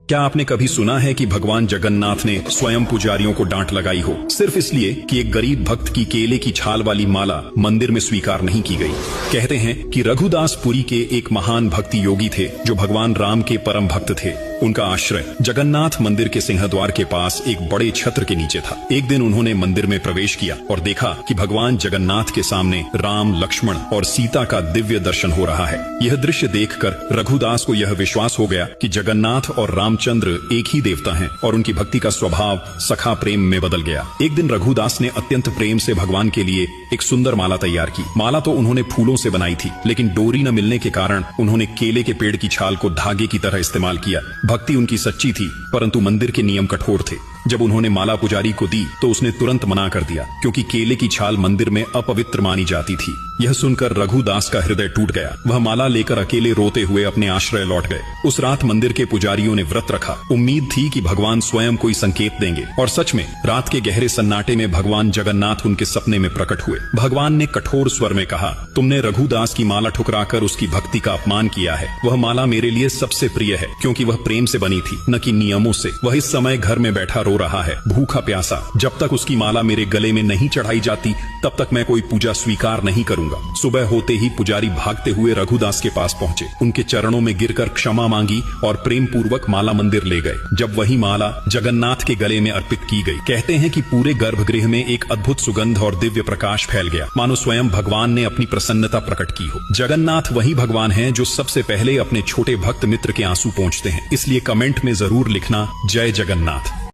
क्या आपने कभी सुना है कि भगवान जगन्नाथ ने स्वयं पुजारियों को डांट लगाई हो, सिर्फ इसलिए कि एक गरीब भक्त की केले की छाल वाली माला मंदिर में स्वीकार नहीं की गई? कहते हैं कि रघुदास पुरी के एक महान भक्ति योगी थे जो भगवान राम के परम भक्त थे। उनका आश्रय जगन्नाथ मंदिर के सिंहद्वार के पास एक बड़े छत्र के नीचे था। एक दिन उन्होंने मंदिर में प्रवेश किया और देखा कि भगवान जगन्नाथ के सामने राम, लक्ष्मण और सीता का दिव्य दर्शन हो रहा है। यह दृश्य देखकर रघुदास को यह विश्वास हो गया कि जगन्नाथ और रामचंद्र एक ही देवता हैं और उनकी भक्ति का स्वभाव सखा प्रेम में बदल गया। एक दिन रघुदास ने अत्यंत प्रेम से भगवान के लिए एक सुंदर माला तैयार की। माला तो उन्होंने फूलों से बनाई थी, लेकिन डोरी न मिलने के कारण उन्होंने केले के पेड़ की छाल को धागे की तरह इस्तेमाल किया। भक्ति उनकी सच्ची थी, परंतु मंदिर के नियम कठोर थे। जब उन्होंने माला पुजारी को दी तो उसने तुरंत मना कर दिया, क्योंकि केले की छाल मंदिर में अपवित्र मानी जाती थी। यह सुनकर रघुदास का हृदय टूट गया। वह माला लेकर अकेले रोते हुए अपने आश्रय लौट गए। उस रात मंदिर के पुजारियों ने व्रत रखा। उम्मीद थी कि भगवान स्वयं कोई संकेत देंगे, और सच में रात के गहरे सन्नाटे में भगवान जगन्नाथ उनके सपने में प्रकट हुए। भगवान ने कठोर स्वर में कहा, तुमने रघुदास की माला ठुकराकर उसकी भक्ति का अपमान किया है। वह माला मेरे लिए सबसे प्रिय है, क्योंकि वह प्रेम से बनी थी, न कि नियमों से। वह इस समय घर में बैठा रो रहा है, भूखा प्यासा। जब तक उसकी माला मेरे गले में नहीं चढ़ाई जाती, तब तक मैं कोई पूजा स्वीकार नहीं करूंगा। सुबह होते ही पुजारी भागते हुए रघुदास के पास पहुंचे, उनके चरणों में गिरकर क्षमा मांगी और प्रेम पूर्वक माला मंदिर ले गए। जब वही माला जगन्नाथ के गले में अर्पित की गई, कहते हैं कि पूरे गर्भगृह में एक अद्भुत सुगंध और दिव्य प्रकाश फैल गया, मानो स्वयं भगवान ने अपनी प्रसन्नता प्रकट की हो। जगन्नाथ वही भगवान हैं जो सबसे पहले अपने छोटे भक्त मित्र के आंसू पोंछते हैं। इसलिए कमेंट में जरूर लिखना, जय जगन्नाथ।